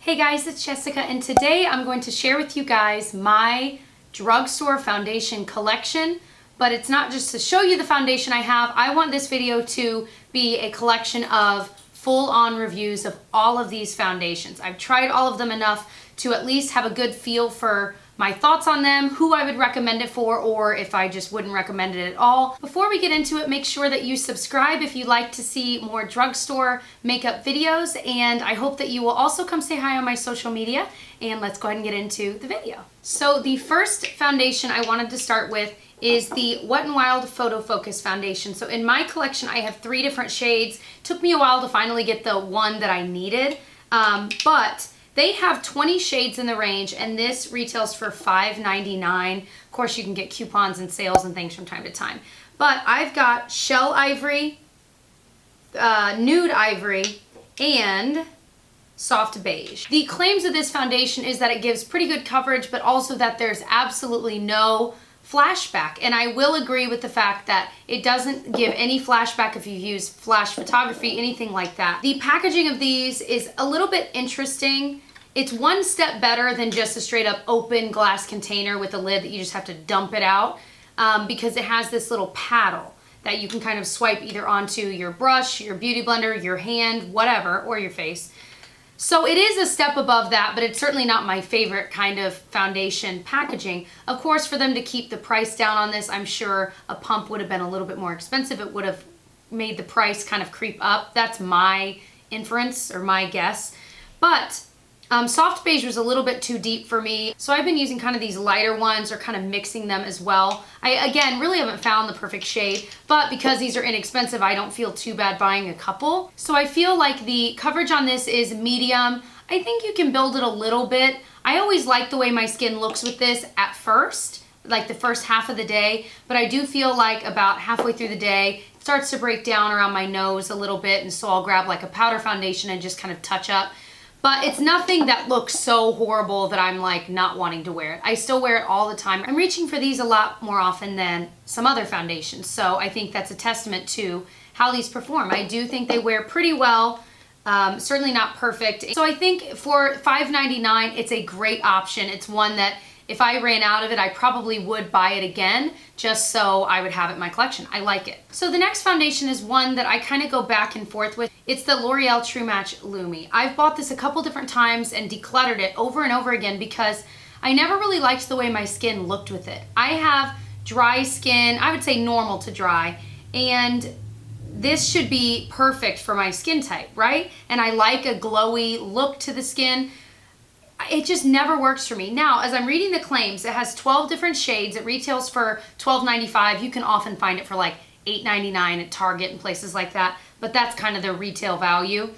Hey guys, it's Jessica, and today I'm going to share with you guys my drugstore foundation collection, but it's not just to show you the foundation I have. I want this video to be a collection of full-on reviews of all of these foundations. I've tried all of them enough to at least have a good feel for my thoughts on them, who I would recommend it for, or if I just wouldn't recommend it at all. Before we get into it, make sure that you subscribe if you'd like to see more drugstore makeup videos, and I hope that you will also come say hi on my social media, and let's go ahead and get into the video. So the first foundation I wanted to start with is the Wet n Wild Photo Focus foundation. So in my collection, I have 3 different shades. Took me a while to finally get the one that I needed, but they have 20 shades in the range, and this retails for $5.99. Of course, you can get coupons and sales and things from time to time. But I've got Shell Ivory, Nude Ivory, and Soft Beige. The claims of this foundation is that it gives pretty good coverage, but also that there's absolutely no flashback. And I will agree with the fact that it doesn't give any flashback if you use flash photography, anything like that. The packaging of these is a little bit interesting. It's one step better than just a straight up open glass container with a lid that you just have to dump it out, because it has this little paddle that you can kind of swipe either onto your brush, your beauty blender, your hand, whatever, or your face. So it is a step above that, but it's certainly not my favorite kind of foundation packaging. Of course, for them to keep the price down on this, I'm sure a pump would have been a little bit more expensive. It would have made the price kind of creep up. That's my inference or my guess. But Soft Beige was a little bit too deep for me, so I've been using kind of these lighter ones or kind of mixing them as well. I, again, really haven't found the perfect shade, but because these are inexpensive, I don't feel too bad buying a couple. So I feel like the coverage on this is medium. I think you can build it a little bit. I always like the way my skin looks with this at first, like the first half of the day, but I do feel like about halfway through the day, it starts to break down around my nose a little bit, and so I'll grab like a powder foundation and just kind of touch up. But it's nothing that looks so horrible that I'm like not wanting to wear it. I still wear it all the time. I'm reaching for these a lot more often than some other foundations, so I think that's a testament to how these perform. I do think they wear pretty well, certainly not perfect. So I think for $5.99, it's a great option. It's one that if I ran out of it, I probably would buy it again just so I would have it in my collection. I like it. So the next foundation is one that I kind of go back and forth with. It's the L'Oreal True Match Lumi. I've bought this a couple different times and decluttered it over and over again because I never really liked the way my skin looked with it. I have dry skin, I would say normal to dry, and this should be perfect for my skin type, right? And I like a glowy look to the skin. It just never works for me. Now, as I'm reading the claims, it has 12 different shades. It retails for $12.95. You can often find it for like $8.99 at Target and places like that, but that's kind of the retail value.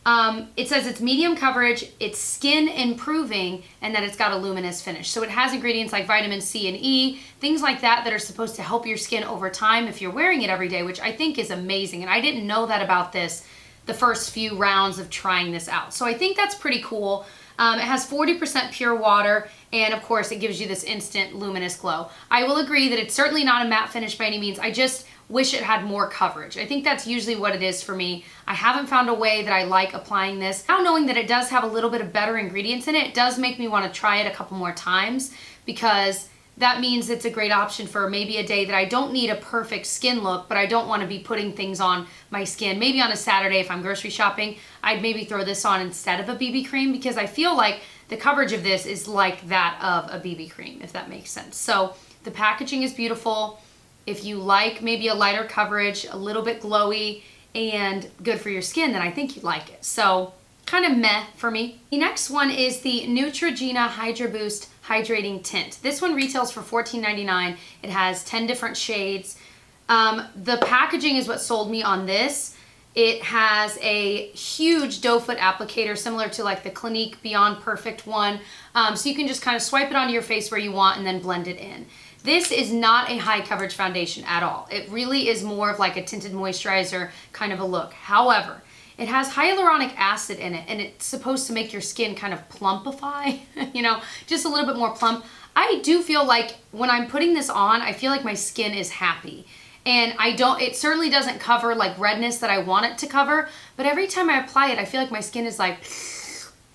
It says it's medium coverage, it's skin improving, and that it's got a luminous finish. So it has ingredients like vitamin C and E, things like that that are supposed to help your skin over time if you're wearing it every day, which I think is amazing. And I didn't know that about this the first few rounds of trying this out. So I think that's pretty cool. It has 40% pure water, and of course it gives you this instant luminous glow. I will agree that it's certainly not a matte finish by any means. I just wish it had more coverage. I think that's usually what it is for me. I haven't found a way that I like applying this. Now knowing that it does have a little bit of better ingredients in it, it does make me want to try it a couple more times, because that means it's a great option for maybe a day that I don't need a perfect skin look, but I don't want to be putting things on my skin. Maybe on a Saturday if I'm grocery shopping, I'd maybe throw this on instead of a BB cream, because I feel like the coverage of this is like that of a BB cream, if that makes sense. So the packaging is beautiful. If you like maybe a lighter coverage, a little bit glowy, and good for your skin, then I think you'd like it. So kind of meh for me. The next one is the Neutrogena Hydra Boost Hydrating Tint. This one retails for $14.99. It has 10 different shades. The packaging is what sold me on this. It has a huge doe foot applicator similar to like the Clinique Beyond Perfect one. So you can just kind of swipe it onto your face where you want and then blend it in. This is not a high coverage foundation at all. It really is more of like a tinted moisturizer kind of a look. However, it has hyaluronic acid in it, and it's supposed to make your skin kind of plumpify, you know, just a little bit more plump. I do feel like when I'm putting this on, I feel like my skin is happy. And it certainly doesn't cover like redness that I want it to cover, but every time I apply it, I feel like my skin is like,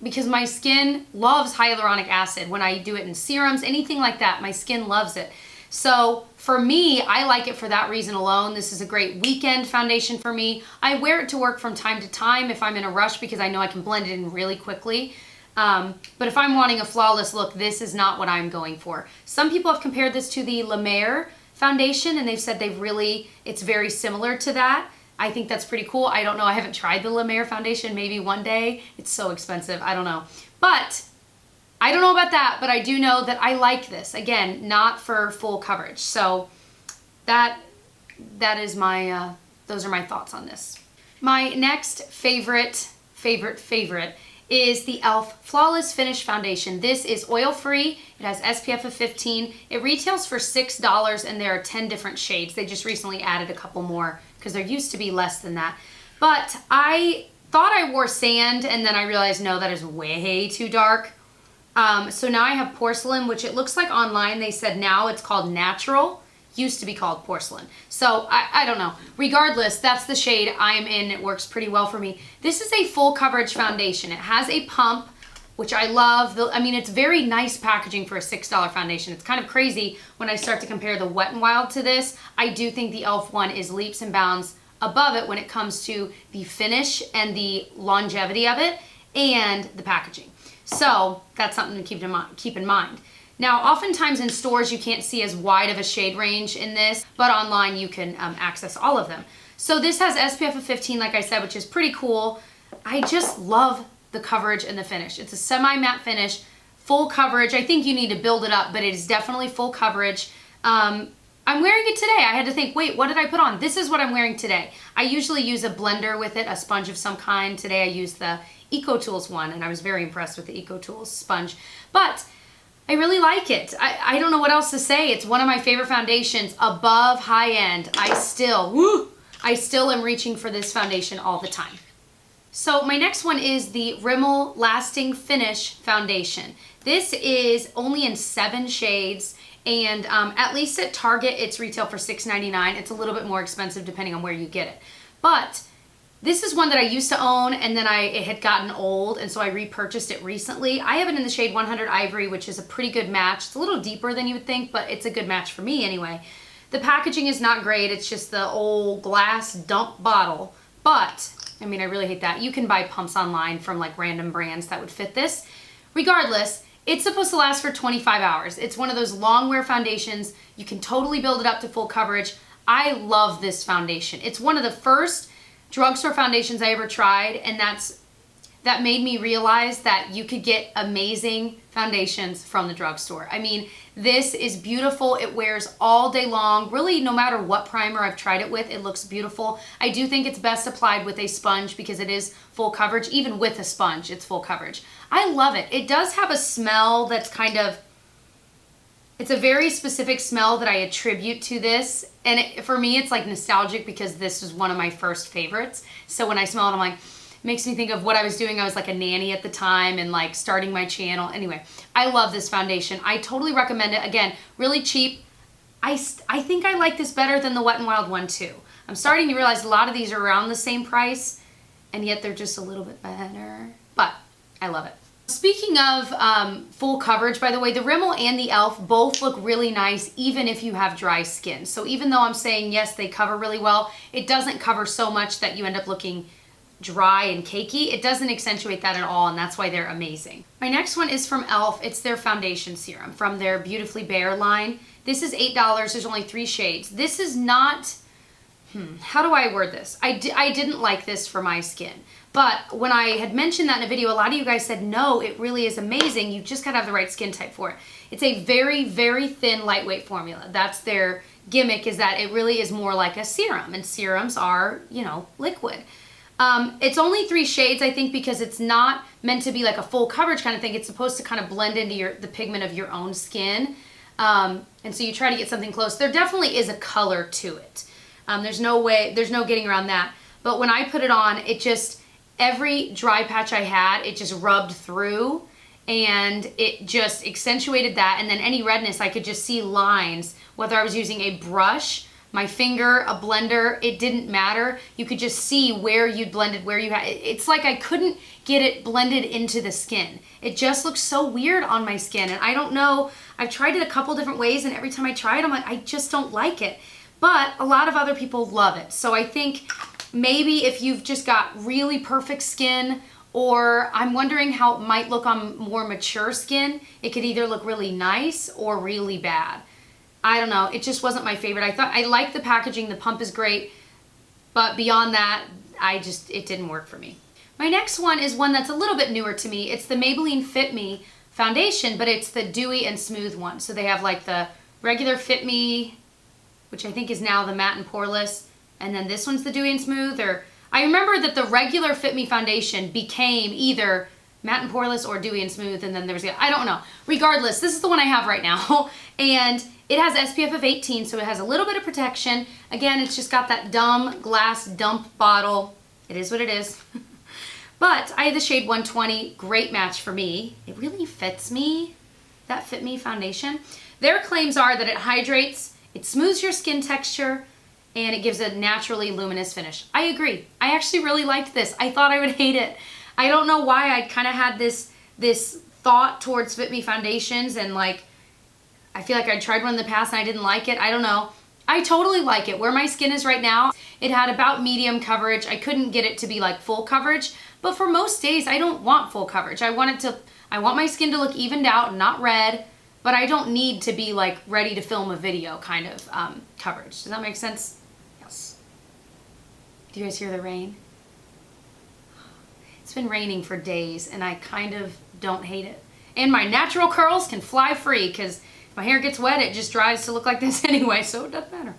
because my skin loves hyaluronic acid. When I do it in serums, anything like that, my skin loves it. So for me, I like it for that reason alone. This is a great weekend foundation for me. I wear it to work from time to time if I'm in a rush because I know I can blend it in really quickly. But if I'm wanting a flawless look, this is not what I'm going for. Some people have compared this to the La Mer foundation and they've said it's very similar to that. I think that's pretty cool. I don't know. I haven't tried the La Mer foundation. Maybe one day. It's so expensive. I don't know. But I don't know about that, but I do know that I like this. Again, not for full coverage. So that is my, those are my thoughts on this. My next favorite is the e.l.f. Flawless Finish Foundation. This is oil-free. It has SPF of 15. It retails for $6 and there are 10 different shades. They just recently added a couple more because there used to be less than that. But I thought I wore sand and then I realized, no, that is way too dark. So now I have porcelain, which it looks like online they said now it's called natural. Used to be called porcelain. So I don't know. Regardless, that's the shade I'm in. It works pretty well for me. This is a full coverage foundation. It has a pump, which I love. I mean, it's very nice packaging for a $6 foundation. It's kind of crazy when I start to compare the Wet n Wild to this. I do think the e.l.f. one is leaps and bounds above it when it comes to the finish and the longevity of it and the packaging. So that's something to keep in mind. Now, oftentimes in stores, you can't see as wide of a shade range in this, but online you can access all of them. So this has SPF of 15, like I said, which is pretty cool. I just love the coverage and the finish. It's a semi-matte finish, full coverage. I think you need to build it up, but it is definitely full coverage. I'm wearing it today. I had to think, wait, what did I put on? This is what I'm wearing today. I usually use a blender with it, a sponge of some kind. Today I used the EcoTools one, and I was very impressed with the EcoTools sponge. But I really like it. I don't know what else to say. It's one of my favorite foundations above high end. I still am reaching for this foundation all the time. So my next one is the Rimmel Lasting Finish Foundation. This is only in 7 shades and at least at Target it's retail for $6.99. It's a little bit more expensive depending on where you get it. But this is one that I used to own and then it had gotten old and so I repurchased it recently. I have it in the shade 100 Ivory, which is a pretty good match. It's a little deeper than you would think, but it's a good match for me anyway. The packaging is not great. It's just the old glass dump bottle. But, I mean, I really hate that. You can buy pumps online from like random brands that would fit this. Regardless, it's supposed to last for 25 hours. It's one of those long wear foundations. You can totally build it up to full coverage. I love this foundation. It's one of the first drugstore foundations I ever tried, and that made me realize that you could get amazing foundations from the drugstore. I mean, this is beautiful. It wears all day long. Really, no matter what primer I've tried it with, it looks beautiful. I do think it's best applied with a sponge because it is full coverage. Even with a sponge, it's full coverage. I love it. It does have a smell that's kind of, it's a very specific smell that I attribute to this. And for me, it's like nostalgic because this is one of my first favorites. So when I smell it, I'm like, it makes me think of what I was doing. I was like a nanny at the time and like starting my channel. Anyway, I love this foundation. I totally recommend it. Again, really cheap. I think I like this better than the Wet n Wild one too. I'm starting to realize a lot of these are around the same price and yet they're just a little bit better. But I love it. Speaking of full coverage, by the way, the Rimmel and the e.l.f. both look really nice even if you have dry skin. So even though I'm saying, yes, they cover really well, it doesn't cover so much that you end up looking dry and cakey. It doesn't accentuate that at all, and that's why they're amazing. My next one is from e.l.f. It's their foundation serum from their Beautifully Bare line. This is $8. There's only 3 shades. This is not, how do I word this? I didn't like this for my skin. But when I had mentioned that in a video, a lot of you guys said, no, it really is amazing. You just gotta have the right skin type for it. It's a very, very thin, lightweight formula. That's their gimmick, is that it really is more like a serum. And serums are, you know, liquid. It's only 3 shades, I think, because it's not meant to be like a full coverage kind of thing. It's supposed to kind of blend into the pigment of your own skin. And so you try to get something close. There definitely is a color to it. There's no getting around that. But when I put it on, it just, every dry patch I had, it just rubbed through and it just accentuated that. And then any redness, I could just see lines, whether I was using a brush my finger, a blender, it didn't matter. You could just see where you'd blended, where you had, it's like I couldn't get it blended into the skin. It just looks so weird on my skin, and I don't know, I've tried it a couple different ways, and every time I try it, I'm like, I just don't like it. But a lot of other people love it. So I think maybe if you've just got really perfect skin, or I'm wondering how it might look on more mature skin, it could either look really nice or really bad. I don't know, it just wasn't my favorite. I like the packaging, the pump is great, but beyond that, it didn't work for me. My next one is one that's a little bit newer to me. It's the Maybelline Fit Me Foundation, but it's the Dewy and Smooth one. So they have like the regular Fit Me, which I think is now the matte and poreless, and then this one's the Dewy and Smooth. Or I remember that the regular Fit Me Foundation became either matte and poreless or Dewy and Smooth, and then there was, I don't know. Regardless, this is the one I have right now, and it has SPF of 18, so it has a little bit of protection. Again, it's just got that dumb glass dump bottle. It is what it is. But I have the shade 120, great match for me. It really fits me, that Fit Me foundation. Their claims are that it hydrates, it smooths your skin texture, and it gives a naturally luminous finish. I agree. I actually really liked this. I thought I would hate it. I don't know why. I kind of had this thought towards Fit Me foundations, and like, I feel like I tried one in the past and I didn't like it. I don't know. I totally like it. Where my skin is right now, it had about medium coverage. I couldn't get it to be like full coverage, but for most days I don't want full coverage. I want my skin to look evened out and not red, but I don't need to be like ready to film a video kind of coverage. Does that make sense? Yes. Do you guys hear the rain? It's been raining for days and I kind of don't hate it. And my natural curls can fly free because my hair gets wet, it just dries to look like this anyway, so it doesn't matter.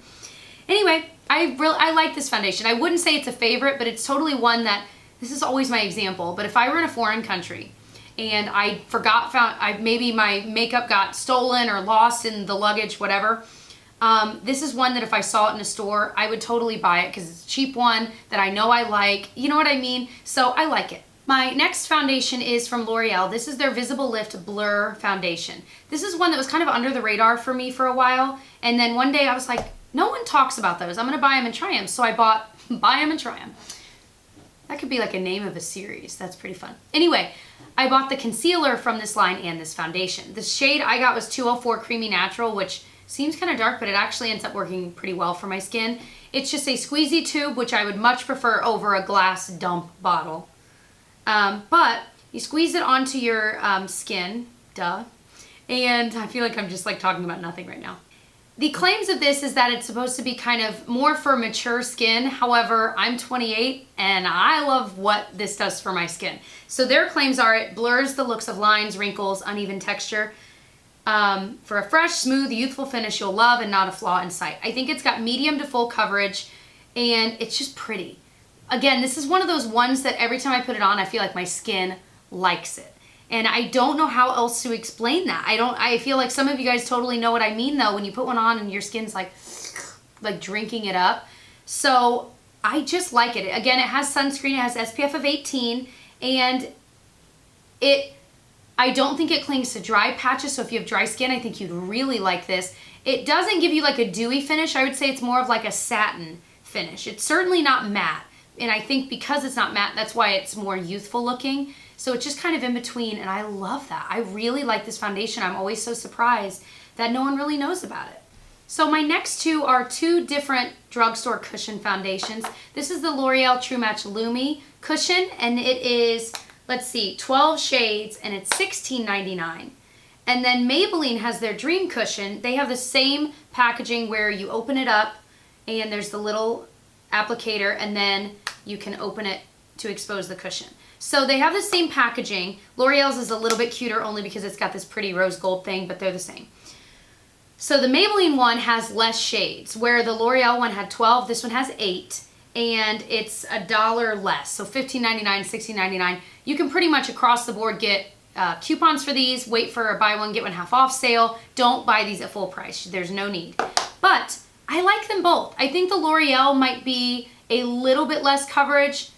Anyway, I like this foundation. I wouldn't say it's a favorite, but it's totally one that, this is always my example, but if I were in a foreign country and I maybe my makeup got stolen or lost in the luggage, whatever, this is one that if I saw it in a store, I would totally buy it because it's a cheap one that I know I like. You know what I mean? So I like it. My next foundation is from L'Oreal. This is their Visible Lift Blur Foundation. This is one that was kind of under the radar for me for a while. And then one day I was like, no one talks about those. I'm gonna buy them and try them. So I bought Buy Them and Try Them. That could be like a name of a series. That's pretty fun. Anyway, I bought the concealer from this line and this foundation. The shade I got was 204 Creamy Natural, which seems kind of dark, but it actually ends up working pretty well for my skin. It's just a squeezy tube, which I would much prefer over a glass dump bottle. But you squeeze it onto your skin, duh, and I feel like I'm just like talking about nothing right now. The claims of this is that it's supposed to be kind of more for mature skin. However, I'm 28 and I love what this does for my skin. So their claims are it blurs the looks of lines, wrinkles, uneven texture for a fresh, smooth, youthful finish you'll love and not a flaw in sight. I think it's got medium to full coverage and it's just pretty. Again, this is one of those ones that every time I put it on, I feel like my skin likes it. And I don't know how else to explain that. I feel like some of you guys totally know what I mean though, when you put one on and your skin's like drinking it up. So I just like it. Again, it has sunscreen, it has SPF of 18, and I don't think it clings to dry patches, so if you have dry skin, I think you'd really like this. It doesn't give you like a dewy finish. I would say it's more of like a satin finish. It's certainly not matte. And I think because it's not matte, that's why it's more youthful looking. So it's just kind of in between, and I love that. I really like this foundation. I'm always so surprised that no one really knows about it. So my next two are two different drugstore cushion foundations. This is the L'Oreal True Match Lumi cushion, and it is, let's see, 12 shades, and it's $16.99. And then Maybelline has their Dream Cushion. They have the same packaging where you open it up, and there's the little applicator, and then you can open it to expose the cushion. So they have the same packaging. L'Oreal's is a little bit cuter only because it's got this pretty rose gold thing, but they're the same. So the Maybelline one has less shades, where the L'Oreal one had 12, this one has 8, and it's $1 less. So $15.99, $16.99. You can pretty much across the board get coupons for these, wait for a buy one, get one half off sale. Don't buy these at full price. There's no need. But I like them both. I think the L'Oreal might be a little bit less coverage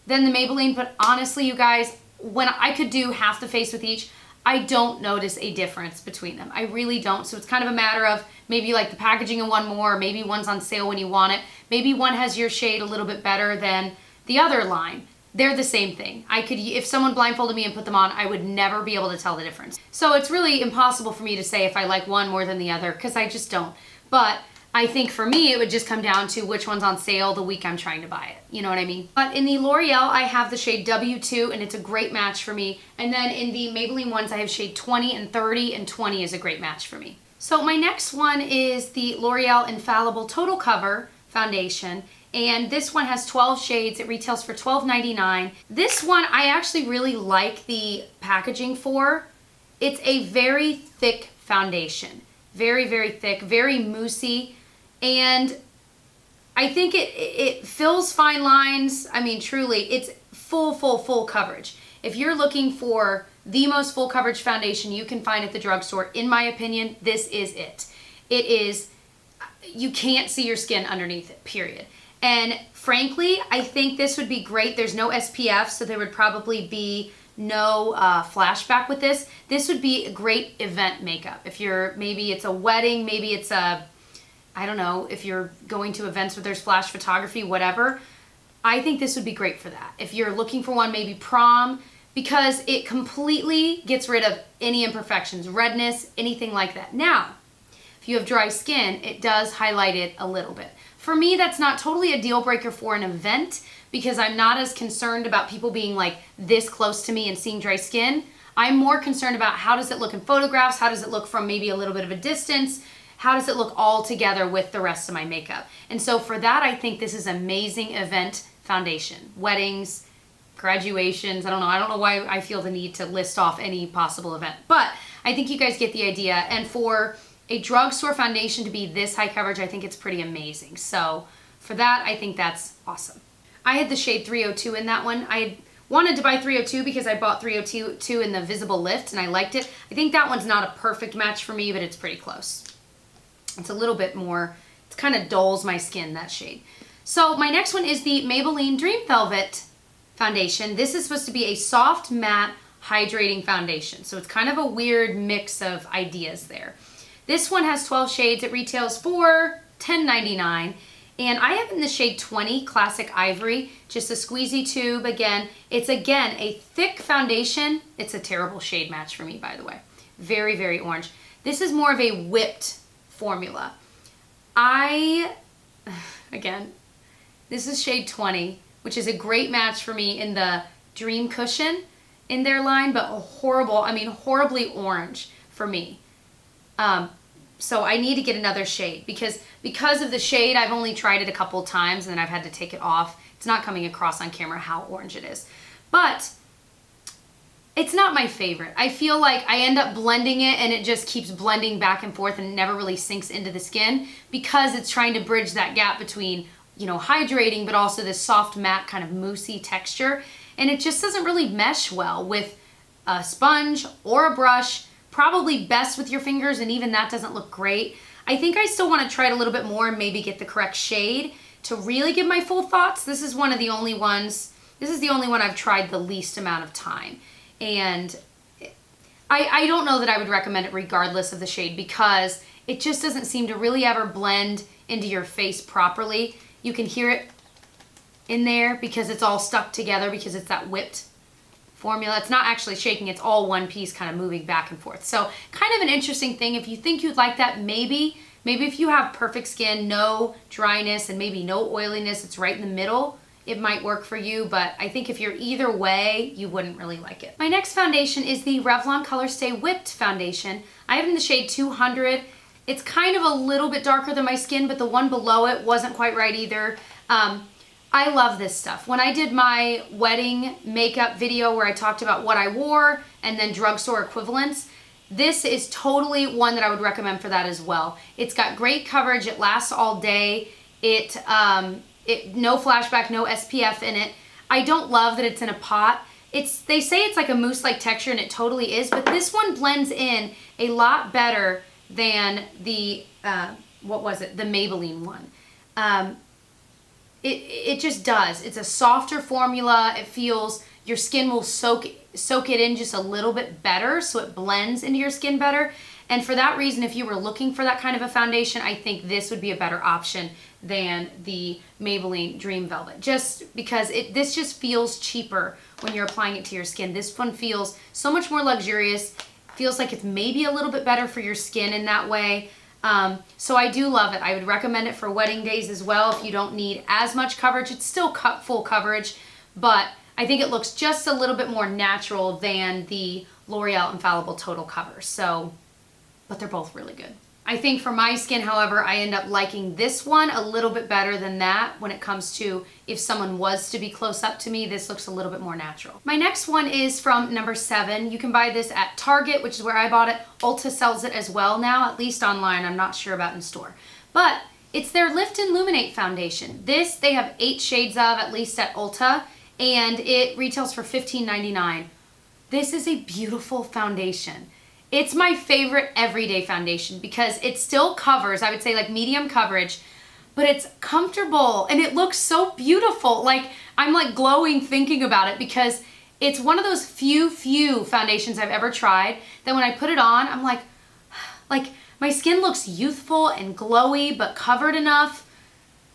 than the Maybelline, but honestly, you guys, when I could do half the face with each, I don't notice a difference between them. I really don't. So it's kind of a matter of maybe you like the packaging of one more, maybe one's on sale when you want it. Maybe one has your shade a little bit better than the other line. They're the same thing. I could, if someone blindfolded me and put them on, I would never be able to tell the difference. So it's really impossible for me to say if I like one more than the other, because I just don't. But I think for me, it would just come down to which one's on sale the week I'm trying to buy it. You know what I mean? But in the L'Oreal, I have the shade W2, and it's a great match for me. And then in the Maybelline ones, I have shade 20 and 30, and 20 is a great match for me. So my next one is the L'Oreal Infallible Total Cover Foundation. And this one has 12 shades. It retails for $12.99. This one, I actually really like the packaging for. It's a very thick foundation. Very, very thick, very moussey. And I think it fills fine lines. I mean, truly, it's full coverage. If you're looking for the most full coverage foundation you can find at the drugstore, in my opinion, this is it. It is, you can't see your skin underneath it, period. And frankly, I think this would be great. There's no SPF, so there would probably be no flashback with this. This would be a great event makeup. If you're, maybe it's a wedding, maybe it's a, I don't know, if you're going to events where there's flash photography, whatever, I think this would be great for that. If you're looking for one, maybe prom, because it completely gets rid of any imperfections, redness, anything like that. Now, if you have dry skin, it does highlight it a little bit. For me, that's not totally a deal breaker for an event, because I'm not as concerned about people being like this close to me and seeing dry skin. I'm more concerned about how does it look in photographs, how does it look from maybe a little bit of a distance, how does it look all together with the rest of my makeup. And so for that, I think this is amazing event foundation. Weddings, graduations, I don't know why I feel the need to list off any possible event, but I think you guys get the idea. And for a drugstore foundation to be this high coverage, I think it's pretty amazing. So for that, I think that's awesome. I had the shade 302 in that one. I wanted to buy 302 because I bought 302 in the Visible Lift and I liked it. I think that one's not a perfect match for me, but it's pretty close. It's a little bit more, it kind of dulls my skin, that shade. So my next one is the Maybelline Dream Velvet Foundation. This is supposed to be a soft matte hydrating foundation. So it's kind of a weird mix of ideas there. This one has 12 shades. It retails for $10.99. And I have in the shade 20, Classic Ivory, just a squeezy tube. Again, it's again a thick foundation. It's a terrible shade match for me, by the way. Very, very orange. This is more of a whipped formula. Again, this is shade 20, which is a great match for me in the Dream Cushion in their line, but a horrible, I mean, horribly orange for me. So I need to get another shade because of the shade, I've only tried it a couple times and then I've had to take it off. It's not coming across on camera how orange it is. But it's not my favorite. I feel like I end up blending it and it just keeps blending back and forth and never really sinks into the skin because it's trying to bridge that gap between, you know, hydrating but also this soft matte kind of moussey texture. And it just doesn't really mesh well with a sponge or a brush. Probably best with your fingers, and even that doesn't look great. I think I still want to try it a little bit more and maybe get the correct shade to really give my full thoughts. This is one of the only ones, this is the only one I've tried the least amount of time. And I don't know that I would recommend it regardless of the shade because it just doesn't seem to really ever blend into your face properly. You can hear it in there because it's all stuck together because it's that whipped formula. It's not actually shaking, it's all one piece kind of moving back and forth. So kind of an interesting thing. If you think you'd like that, maybe if you have perfect skin, no dryness and maybe no oiliness, it's right in the middle, it might work for you. But I think if you're either way, you wouldn't really like it. My next foundation is the Revlon Color Stay Whipped Foundation. I have it in the shade 200. It's kind of a little bit darker than my skin, but the one below it wasn't quite right either. I love this stuff. When I did my wedding makeup video where I talked about what I wore and then drugstore equivalents, this is totally one that I would recommend for that as well. It's got great coverage. It lasts all day. No flashback, no SPF in it. I don't love that it's in a pot. They say it's like a mousse-like texture, and it totally is, but this one blends in a lot better than the, what was it? The Maybelline one. It just does. It's a softer formula. It feels, your skin will soak soak it in just a little bit better so it blends into your skin better. And for that reason, if you were looking for that kind of a foundation, I think this would be a better option than the Maybelline Dream Velvet. Just because this just feels cheaper when you're applying it to your skin. This one feels so much more luxurious. Feels like it's maybe a little bit better for your skin in that way. So I do love it. I would recommend it for wedding days as well if you don't need as much coverage. It's still full coverage, but I think it looks just a little bit more natural than the L'Oreal Infallible Total Cover. So, but they're both really good. I think for my skin, however, I end up liking this one a little bit better than that when it comes to if someone was to be close up to me, this looks a little bit more natural. My next one is from number 7. You can buy this at Target, which is where I bought it. Ulta sells it as well now, at least online. I'm not sure about in store. But it's their Lift and Illuminate foundation. This, they have 8 shades of, at least at Ulta, and it retails for $15.99. This is a beautiful foundation. It's my favorite everyday foundation because it still covers, I would say like medium coverage, but it's comfortable and it looks so beautiful. Like I'm like glowing thinking about it because it's one of those few foundations I've ever tried that when I put it on, I'm like my skin looks youthful and glowy, but covered enough.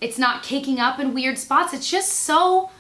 It's not caking up in weird spots. It's just so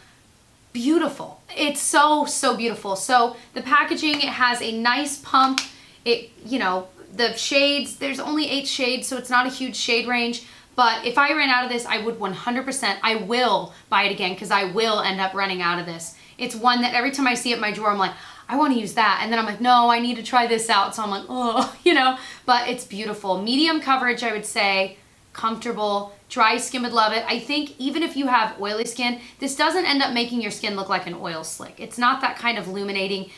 beautiful. It's so beautiful. So the packaging, it has a nice pump. It, you know, the shades, there's only 8 shades, so it's not a huge shade range. But if I ran out of this, I would 100%, I will buy it again because I will end up running out of this. It's one that every time I see it in my drawer, I'm like, I want to use that. And then I'm like, no, I need to try this out. So I'm like, oh, you know, but it's beautiful. Medium coverage, I would say, comfortable. Dry skin would love it. I think even if you have oily skin, this doesn't end up making your skin look like an oil slick. It's not that kind of luminizing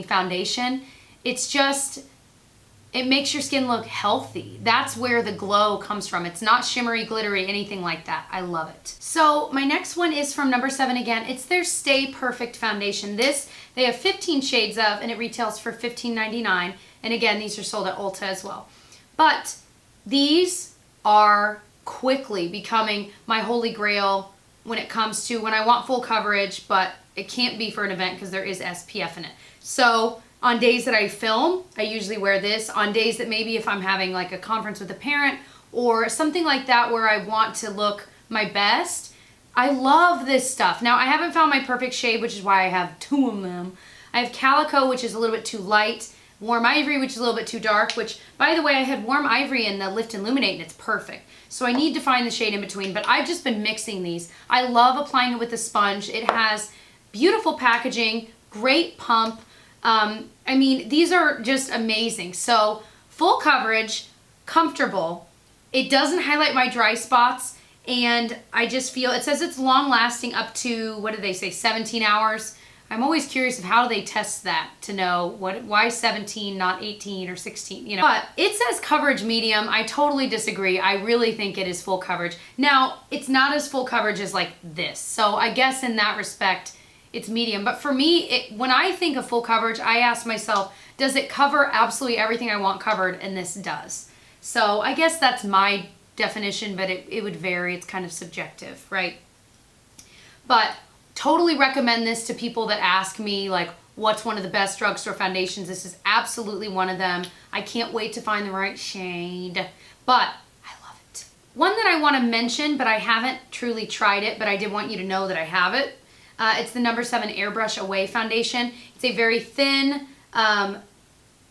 foundation. It's just, it makes your skin look healthy. That's where the glow comes from. It's not shimmery, glittery, anything like that. I love it. So my next one is from number 7 again. It's their Stay Perfect foundation. This, they have 15 shades of, and it retails for $15.99. And again, these are sold at Ulta as well. But these are quickly becoming my holy grail when it comes to when I want full coverage, but it can't be for an event because there is SPF in it. So on days that I film, I usually wear this. On days that maybe if I'm having like a conference with a parent or something like that where I want to look my best, I love this stuff. Now, I haven't found my perfect shade, which is why I have 2 of them. I have Calico, which is a little bit too light, Warm Ivory, which is a little bit too dark, which, by the way, I had Warm Ivory in the Lift and Illuminate, and it's perfect. So I need to find the shade in between, but I've just been mixing these. I love applying it with a sponge. It has beautiful packaging, great pump. I mean, these are just amazing. So full coverage, comfortable. It doesn't highlight my dry spots, and I just feel, it says it's long lasting up to, what do they say, 17 hours. I'm always curious of how they test that to know why 17, not 18 or 16, you know. But it says coverage medium. I totally disagree. I really think it is full coverage. Now, it's not as full coverage as like this. So I guess in that respect, it's medium. But for me, when I think of full coverage, I ask myself, does it cover absolutely everything I want covered? And this does. So I guess that's my definition, but it would vary. It's kind of subjective, right? But totally recommend this to people that ask me, like, what's one of the best drugstore foundations? This is absolutely one of them. I can't wait to find the right shade, but I love it. One that I want to mention, but I haven't truly tried it, but I did want you to know that I have it. It's the number 7 Airbrush Away foundation. It's a very thin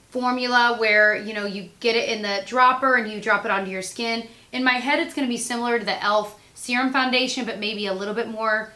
formula where, you know, you get it in the dropper and you drop it onto your skin. In my head, it's going to be similar to the e.l.f. Serum foundation, but maybe a little bit more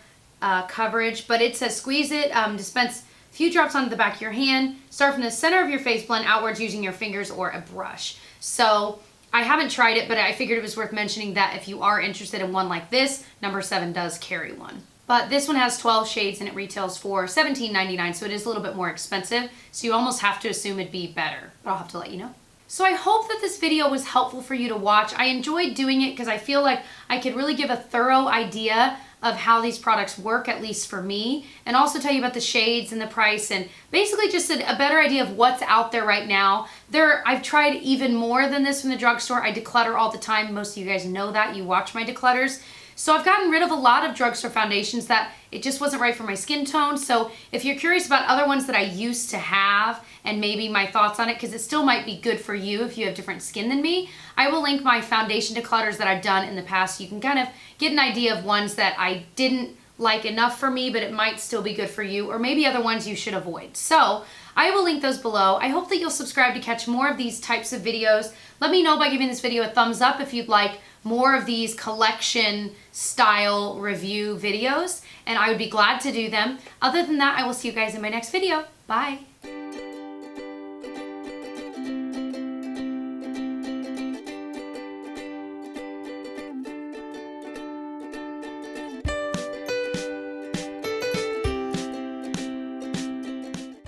coverage. But it says squeeze it, dispense a few drops onto the back of your hand, start from the center of your face, blend outwards using your fingers or a brush. So I haven't tried it, but I figured it was worth mentioning that if you are interested in one like this, number 7 does carry one. But this one has 12 shades and it retails for $17.99, so it is a little bit more expensive. So you almost have to assume it'd be better, but I'll have to let you know. So I hope that this video was helpful for you to watch. I enjoyed doing it because I feel like I could really give a thorough idea of how these products work, at least for me, and also tell you about the shades and the price and basically just a better idea of what's out there right now. I've tried even more than this from the drugstore. I declutter all the time. Most of you guys know that. You watch my declutters. So I've gotten rid of a lot of drugstore foundations that it just wasn't right for my skin tone. So if you're curious about other ones that I used to have and maybe my thoughts on it, because it still might be good for you if you have different skin than me, I will link my foundation declutters that I've done in the past. You can kind of get an idea of ones that I didn't like enough for me, but it might still be good for you, or maybe other ones you should avoid. So I will link those below. I hope that you'll subscribe to catch more of these types of videos. Let me know by giving this video a thumbs up if you'd like more of these collection style review videos, and I would be glad to do them. Other than that, I will see you guys in my next video. Bye.